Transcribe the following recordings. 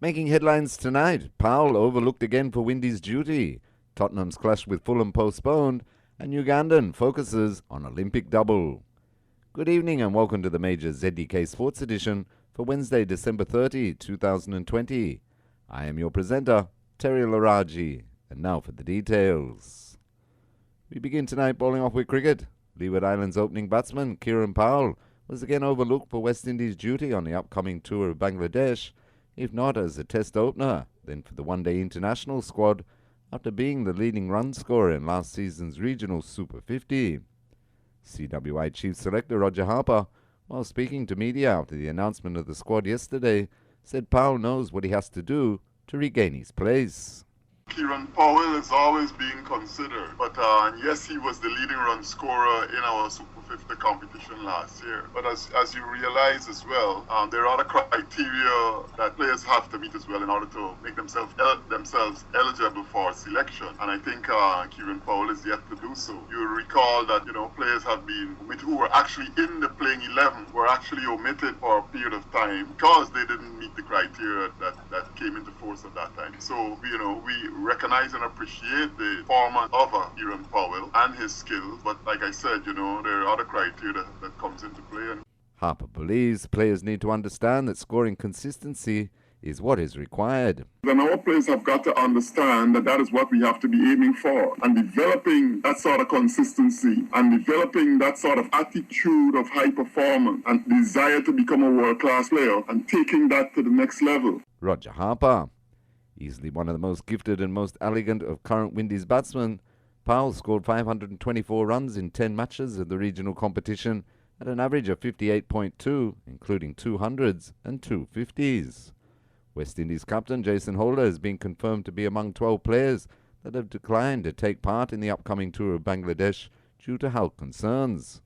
Making headlines tonight, Powell overlooked again for Windy's duty. Tottenham's clash with Fulham postponed, and Ugandan focuses on Olympic double. Good evening and welcome to the major ZDK Sports Edition for Wednesday, December 30, 2020. I am your presenter, Terry Laraji, and now for the details. We begin tonight bowling off with cricket. Leeward Islands opening batsman Kieran Powell was again overlooked for West Indies duty on the upcoming tour of Bangladesh, if not as a test opener, then for the one-day international squad after being the leading run scorer in last season's regional Super 50. CWI Chief Selector Roger Harper, while speaking to media after the announcement of the squad yesterday, said Powell knows what he has to do to regain his place. Kieran Powell is always being considered, but yes, he was the leading run scorer in our Super 50 competition last year. But as you realize as well, there are other criteria that players have to meet as well in order to make themselves eligible for selection. And I think Kieran Powell is yet to do so. You'll recall that players have been who were actually in the playing 11 were actually omitted for a period of time because they didn't meet the criteria that came into force at that time. So we recognize and appreciate the performance of Kieran Powell and his skills, but like I said, there are other criteria that comes into play. Harper believes players need to understand that scoring consistency is what is required. Then our players have got to understand that is what we have to be aiming for, and developing that sort of consistency and developing that sort of attitude of high performance and desire to become a world-class player and taking that to the next level. Roger Harper. Easily one of the most gifted and most elegant of current Windies batsmen, Powell scored 524 runs in 10 matches of the regional competition at an average of 58.2, including 200s and 250s. West Indies captain Jason Holder has been confirmed to be among 12 players that have declined to take part in the upcoming tour of Bangladesh due to health concerns.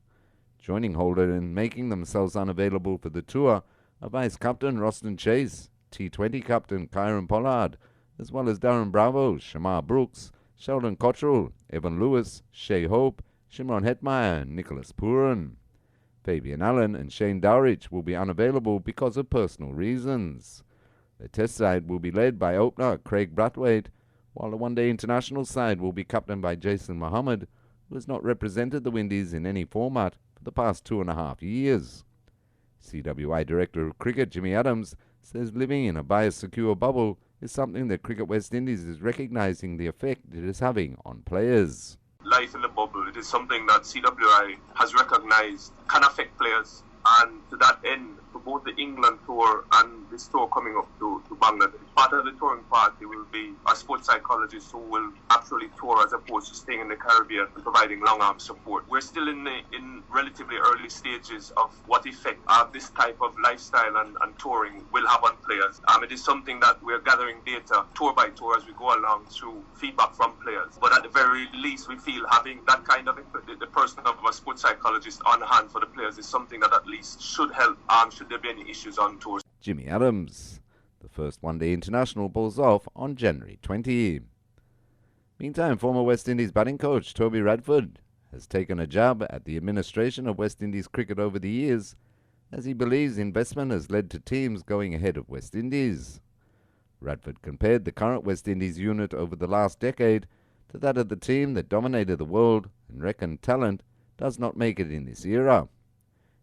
Joining Holder in making themselves unavailable for the tour are vice-captain Roston Chase, T20 captain Kieron Pollard, as well as Darren Bravo, Shamar Brooks, Sheldon Cottrell, Evan Lewis, Shea Hope, Shimron Hetmeyer, and Nicholas Pooran. Fabian Allen and Shane Dowrich will be unavailable because of personal reasons. The test side will be led by opener Craig Brathwaite, while the one-day international side will be captained by Jason Mohammed, who has not represented the Windies in any format for the past 2.5 years. CWI Director of Cricket Jimmy Adams says living in a biosecure bubble is something that Cricket West Indies is recognising the effect it is having on players. Life in the bubble, it is something that CWI has recognised can affect players, and to that end, for both the England tour and this tour coming up to Bangladesh, part of the touring party will be a sports psychologist who will actually tour as opposed to staying in the Caribbean and providing long-arm support. We're still in relatively early stages of what effect this type of lifestyle and touring will have on players. It is something that we're gathering data tour by tour as we go along through feedback from players. But at the very least, we feel having that kind of the person of a sports psychologist on hand for the players is something that at least should help should there be any issues on tours. Jimmy Adams. The first one-day international bowls off on January 20. Meantime, former West Indies batting coach Toby Radford has taken a jab at the administration of West Indies cricket over the years, as he believes investment has led to teams going ahead of West Indies. Radford compared the current West Indies unit over the last decade to that of the team that dominated the world and reckoned talent does not make it in this era.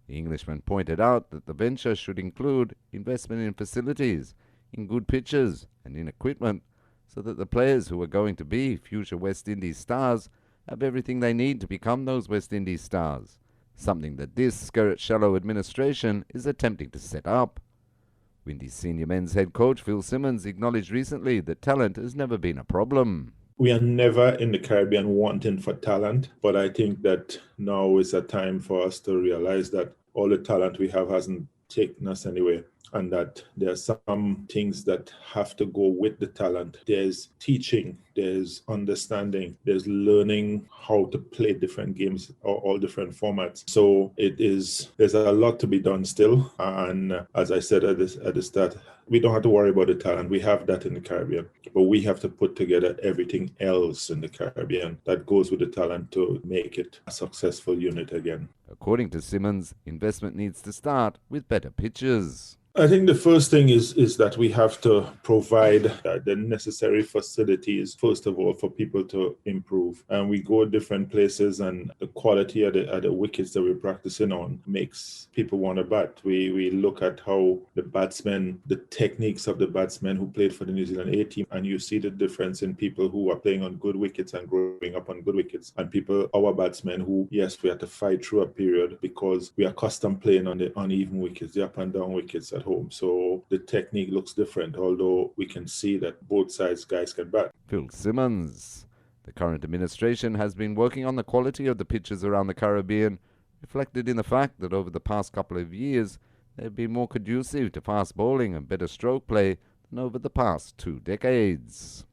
The Englishman pointed out that the venture should include investment in facilities, in good pitches and in equipment, so that the players who are going to be future West Indies stars have everything they need to become those West Indies stars, something that this Skerritt Shallow administration is attempting to set up. Windies senior men's head coach Phil Simmons acknowledged recently that talent has never been a problem. We are never in the Caribbean wanting for talent, but I think that now is a time for us to realize that all the talent we have hasn't taken us anywhere, and that there are some things that have to go with the talent. There's teaching, there's understanding, there's learning how to play different games or all different formats. So there's a lot to be done still. And as I said at the start, we don't have to worry about the talent. We have that in the Caribbean, but we have to put together everything else in the Caribbean that goes with the talent to make it a successful unit again. According to Simmons, investment needs to start with better pitches. I think the first thing is that we have to provide the necessary facilities, first of all, for people to improve. And we go different places, and the quality of the wickets that we're practicing on makes people want to bat. We look at how the batsmen, the techniques of the batsmen who played for the New Zealand A team, and you see the difference in people who are playing on good wickets and growing up on good wickets, and people, our batsmen, who, yes, we had to fight through a period because we are accustomed playing on the uneven wickets, the up and down wickets at home. So the technique looks different, although we can see that both sides guys can bat. Phil Simmons. The current administration has been working on the quality of the pitches around the Caribbean, reflected in the fact that over the past couple of years they've been more conducive to fast bowling and better stroke play than over the past 2 decades.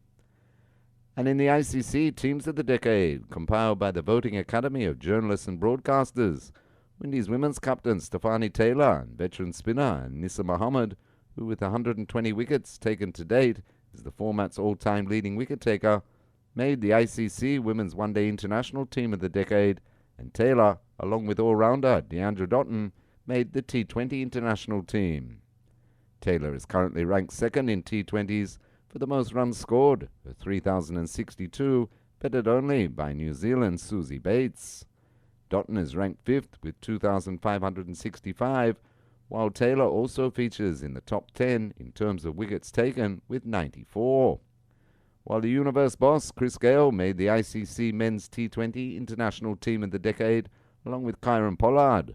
And in the ICC Teams of the Decade, compiled by the Voting Academy of Journalists and Broadcasters, Windies women's captain Stefanie Taylor and veteran spinner Nissa Mohammed, who with 120 wickets taken to date is the format's all-time leading wicket-taker, made the ICC Women's One Day International Team of the Decade, and Taylor, along with all-rounder Deandra Dottin, made the T20 International Team. Taylor is currently ranked second in T20s for the most runs scored, at 3,062, bettered only by New Zealand's Susie Bates. Dottin is ranked 5th with 2,565, while Taylor also features in the top 10 in terms of wickets taken with 94. While the Universe boss Chris Gayle made the ICC Men's T20 International Team of the Decade along with Kieron Pollard.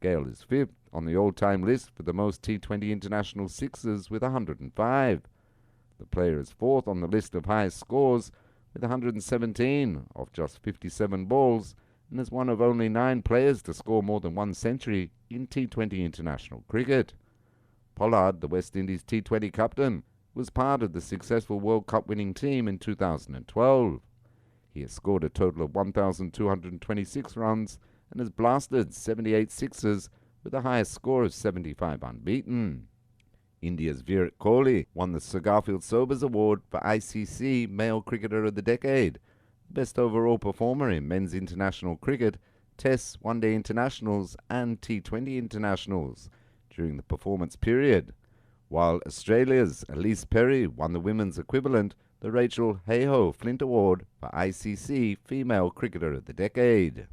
Gayle is 5th on the all-time list for the most T20 international sixes with 105. The player is 4th on the list of highest scores with 117 off just 57 balls, and is one of only 9 players to score more than 1 century in T20 international cricket. Pollard, the West Indies T20 captain, was part of the successful World Cup winning team in 2012. He has scored a total of 1,226 runs and has blasted 78 sixes with a highest score of 75 unbeaten. India's Virat Kohli won the Sir Garfield Sobers Award for ICC Male Cricketer of the Decade, best overall performer in men's international cricket, Tests, One-Day Internationals and T20 Internationals during the performance period, while Australia's Elise Perry won the women's equivalent, the Rachel Hayhoe Flint Award for ICC Female Cricketer of the Decade.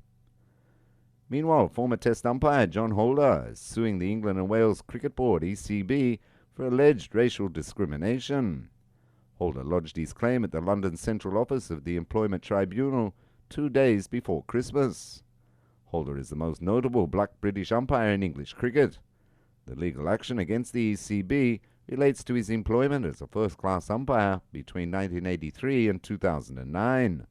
Meanwhile, former Test umpire John Holder is suing the England and Wales Cricket Board, ECB, for alleged racial discrimination. Holder lodged his claim at the London Central Office of the Employment Tribunal 2 days before Christmas. Holder is the most notable black British umpire in English cricket. The legal action against the ECB relates to his employment as a first-class umpire between 1983 and 2009.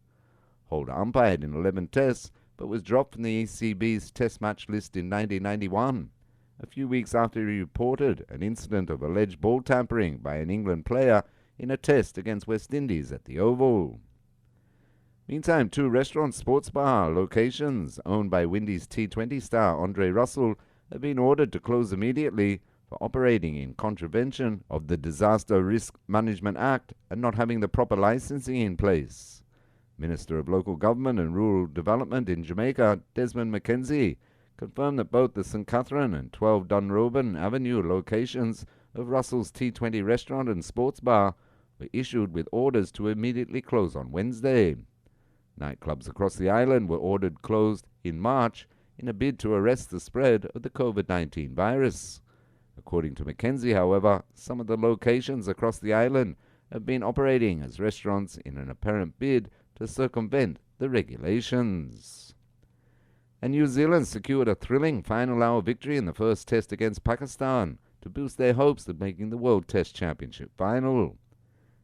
Holder umpired in 11 tests, but was dropped from the ECB's test match list in 1991, a few weeks after he reported an incident of alleged ball tampering by an England player in a test against West Indies at the Oval. Meantime, 2 restaurant sports bar locations owned by Windies T20 star Andre Russell have been ordered to close immediately for operating in contravention of the Disaster Risk Management Act and not having the proper licensing in place. Minister of Local Government and Rural Development in Jamaica, Desmond McKenzie, confirmed that both the St. Catherine and 12 Dunroban Avenue locations of Russell's T20 restaurant and sports bar were issued with orders to immediately close on Wednesday. Nightclubs across the island were ordered closed in March in a bid to arrest the spread of the COVID-19 virus. According to McKenzie, however, some of the locations across the island have been operating as restaurants in an apparent bid to circumvent the regulations. And New Zealand secured a thrilling final hour victory in the first test against Pakistan to boost their hopes of making the World Test Championship final.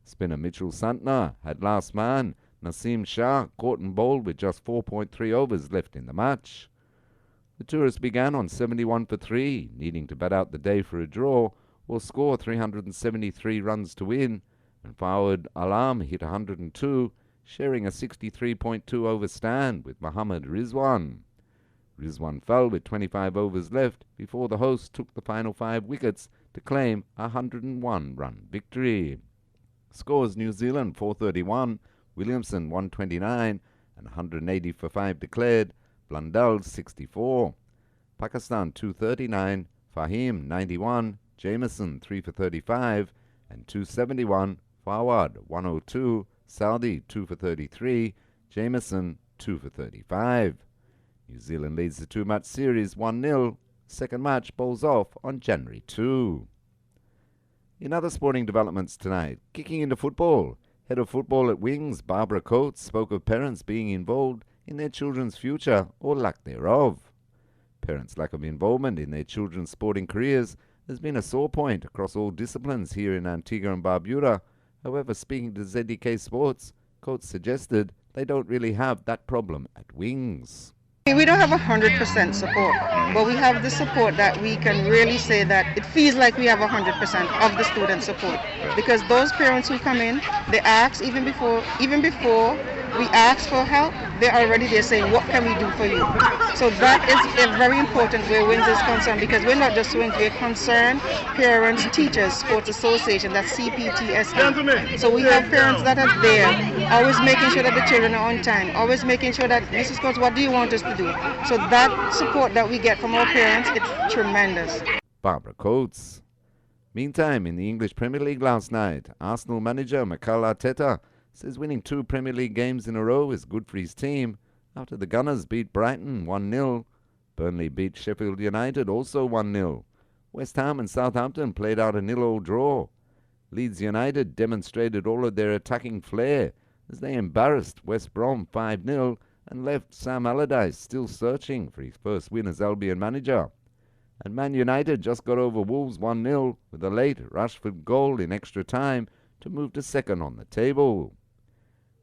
Spinner Mitchell Santner had last man Naseem Shah caught and bowled with just 4.3 overs left in the match. The tourists began on 71 for 3, needing to bat out the day for a draw or score 373 runs to win, and Fawad Alam hit 102, sharing a 63.2 over stand with Mohammad Rizwan. Rizwan fell with 25 overs left before the hosts took the final 5 wickets to claim a 101-run victory. Scores: New Zealand 431, Williamson 129 and 180 for 5 declared, Blundell 64. Pakistan 239, Fahim 91, Jameson 3 for 35 and 271. Forward 102. Southey 2 for 33. Jameson 2 for 35. New Zealand leads the two-match series 1-0. Second match bowls off on January 2. In other sporting developments tonight, kicking into football, head of football at Wings, Barbara Coates, spoke of parents being involved in their children's future or lack thereof. Parents' lack of involvement in their children's sporting careers has been a sore point across all disciplines here in Antigua and Barbuda. However, speaking to ZDK Sports, Coates suggested they don't really have that problem at Wings. We don't have 100% support, but we have the support that we can really say that it feels like we have 100% of the student support. Because those parents who come in, they ask even before we ask for help, they're already there saying, what can we do for you? So that is a very important where Wings is concerned, because we're not just Wings, we're concerned parents, teachers, sports association, that's CPTSA. So we have parents that are there, always making sure that the children are on time, always making sure that, Mrs. Coates, what do you want us to do? So that support that we get from our parents, it's tremendous. Barbara Coates. Meantime, in the English Premier League last night, Arsenal manager Mikel Arteta says winning 2 Premier League games in a row is good for his team after the Gunners beat Brighton 1-0. Burnley beat Sheffield United also 1-0. West Ham and Southampton played out a 0-0 draw. Leeds United demonstrated all of their attacking flair as they embarrassed West Brom 5-0 and left Sam Allardyce still searching for his first win as Albion manager. And Man United just got over Wolves 1-0 with a late Rashford goal in extra time to move to second on the table.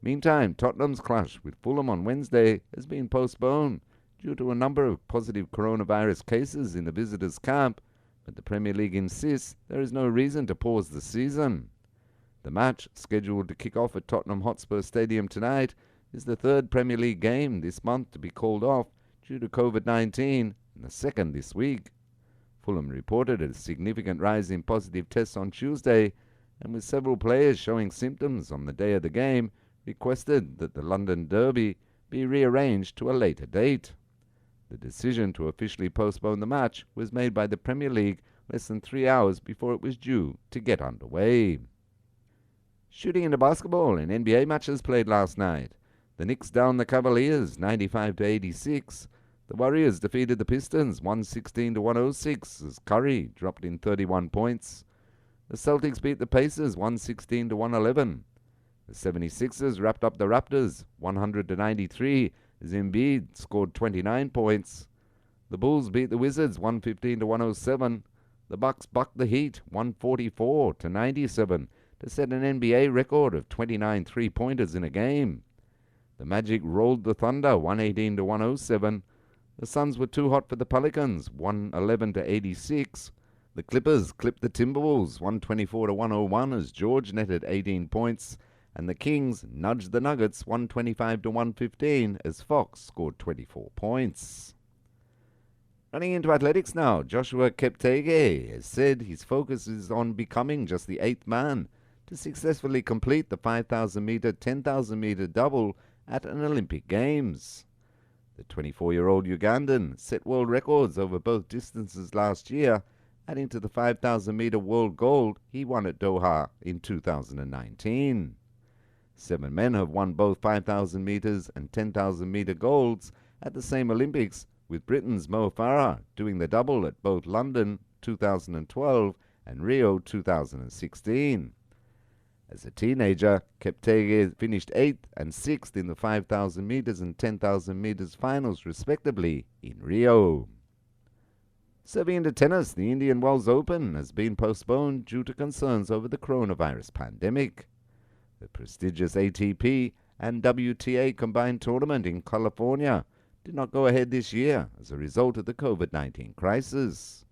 Meantime, Tottenham's clash with Fulham on Wednesday has been postponed due to a number of positive coronavirus cases in the visitors' camp, but the Premier League insists there is no reason to pause the season. The match, scheduled to kick off at Tottenham Hotspur Stadium tonight, is the third Premier League game this month to be called off due to COVID-19 and the second this week. Fulham reported a significant rise in positive tests on Tuesday, and with several players showing symptoms on the day of the game, requested that the London Derby be rearranged to a later date. The decision to officially postpone the match was made by the Premier League less than 3 hours before it was due to get underway. Shooting into basketball in NBA matches played last night. The Knicks downed the Cavaliers 95-86. The Warriors defeated the Pistons 116-106 as Curry dropped in 31 points. The Celtics beat the Pacers 116-111. The 76ers wrapped up the Raptors 100-93 as Embiid scored 29 points. The Bulls beat the Wizards 115-107. The Bucks bucked the Heat 144-97 to set an NBA record of 29 three-pointers in a game. The Magic rolled the Thunder 118-107. The Suns were too hot for the Pelicans 111-86. The Clippers clipped the Timberwolves 124-101 as George netted 18 points. And the Kings nudged the Nuggets 125-115 as Fox scored 24 points. Running into athletics now, Joshua Cheptegei has said his focus is on becoming just the 8th man to successfully complete the 5,000-meter, 10,000-meter double at an Olympic Games. The 24-year-old Ugandan set world records over both distances last year, adding to the 5,000-meter world gold he won at Doha in 2019. 7 men have won both 5,000 meters and 10,000 meter golds at the same Olympics, with Britain's Mo Farah doing the double at both London 2012 and Rio 2016. As a teenager, Cheptegei finished 8th and 6th in the 5,000 meters and 10,000 meters finals respectively in Rio. Serving into tennis, the Indian Wells Open has been postponed due to concerns over the coronavirus pandemic. The prestigious ATP and WTA combined tournament in California did not go ahead this year as a result of the COVID-19 crisis.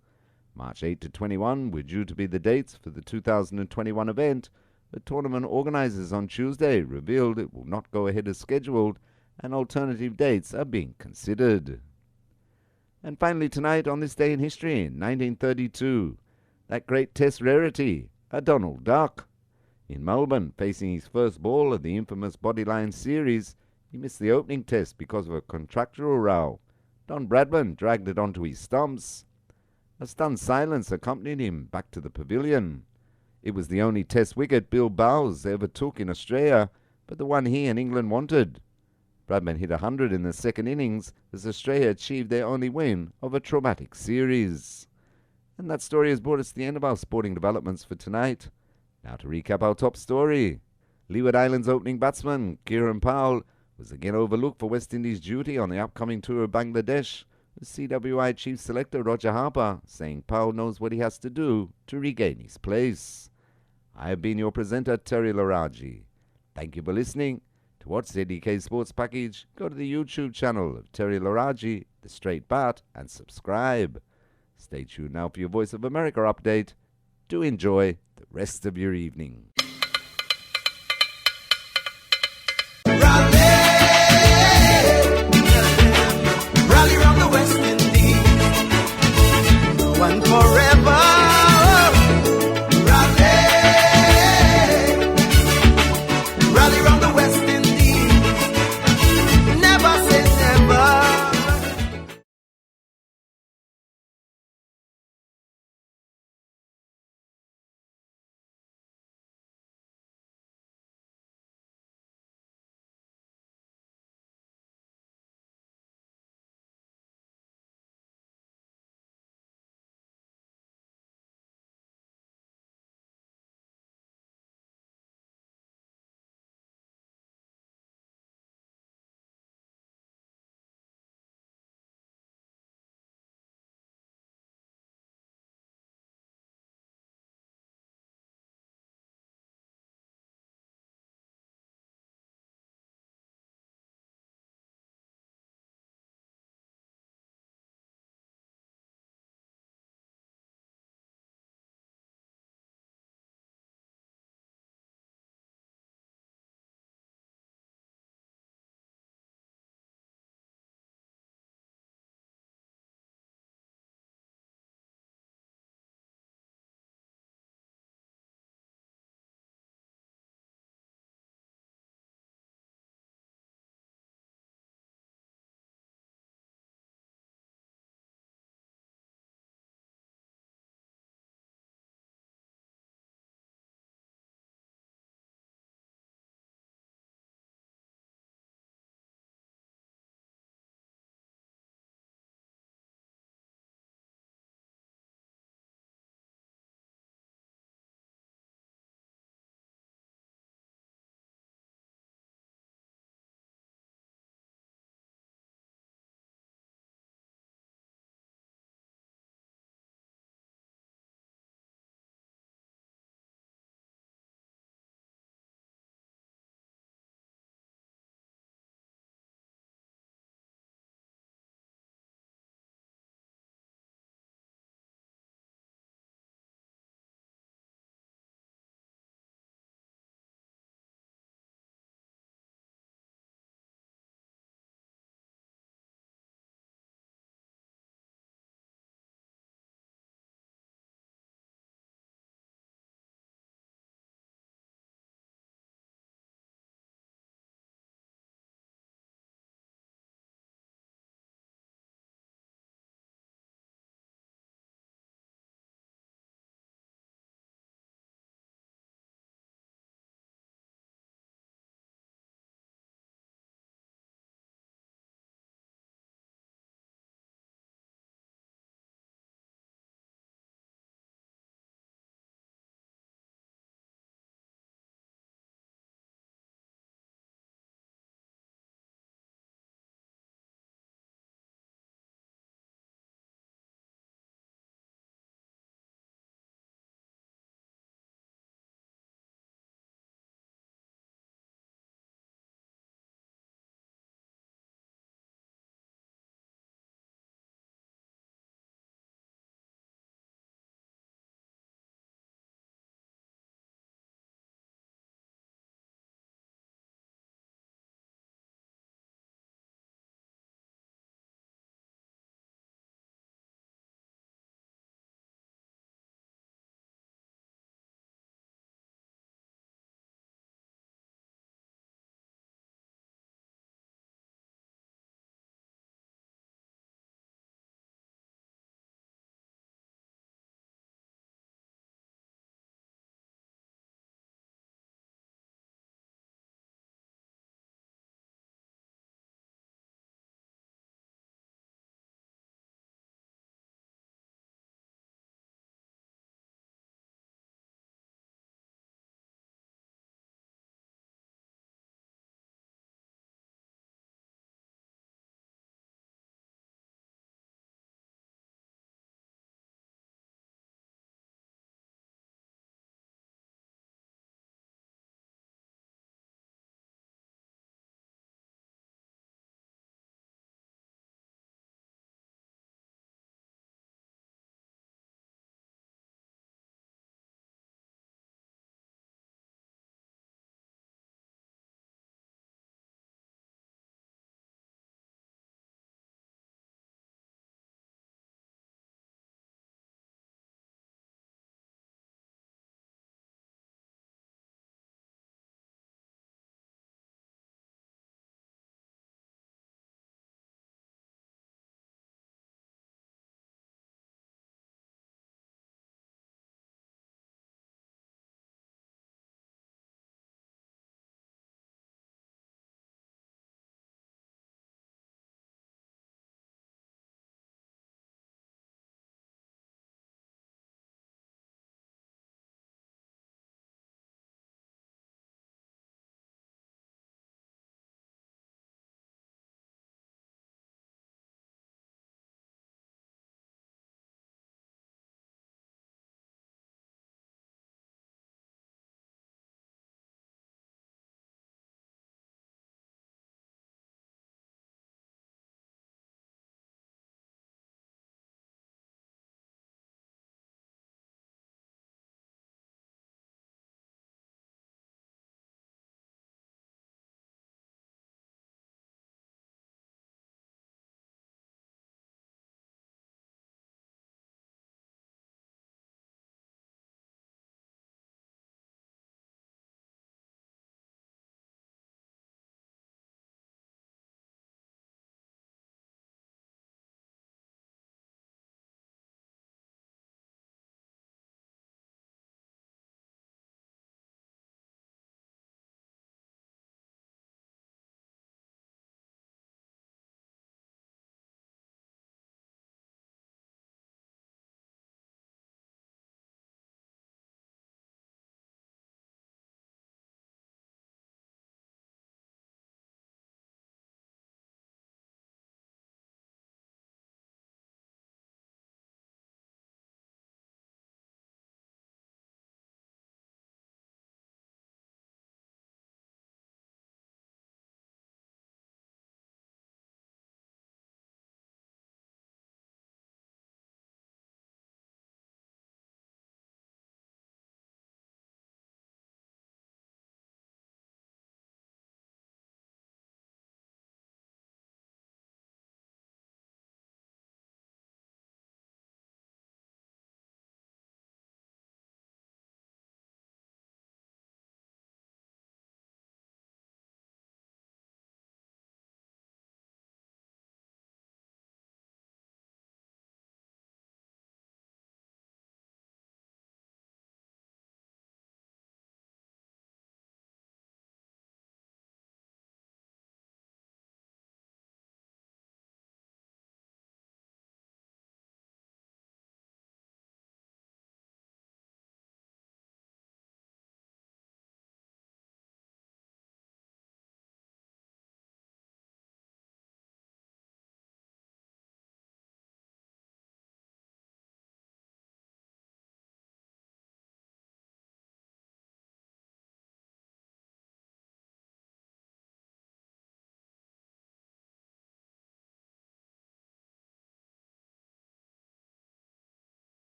March 8 to 21 were due to be the dates for the 2021 event, but tournament organizers on Tuesday revealed it will not go ahead as scheduled and alternative dates are being considered. And finally tonight, on this day in history, in 1932, that great test rarity, a Donald Duck. In Melbourne, facing his first ball of the infamous Bodyline series, he missed the opening test because of a contractual row. Don Bradman dragged it onto his stumps. A stunned silence accompanied him back to the pavilion. It was the only Test wicket Bill Bowes ever took in Australia, but the one he and England wanted. Bradman hit 100 in the second innings as Australia achieved their only win of a traumatic series. And that story has brought us to the end of our sporting developments for tonight. Now to recap our top story. Leeward Islands opening batsman Kieran Powell was again overlooked for West Indies duty on the upcoming tour of Bangladesh, with CWI Chief Selector Roger Harper saying Powell knows what he has to do to regain his place. I have been your presenter, Terry Laraji. Thank you for listening. To watch ZDK Sports Package, go to the YouTube channel of Terry Laraji, The Straight Bat, and subscribe. Stay tuned now for your Voice of America update. Do enjoy the rest of your evening. Rally round the West Indies, one forever.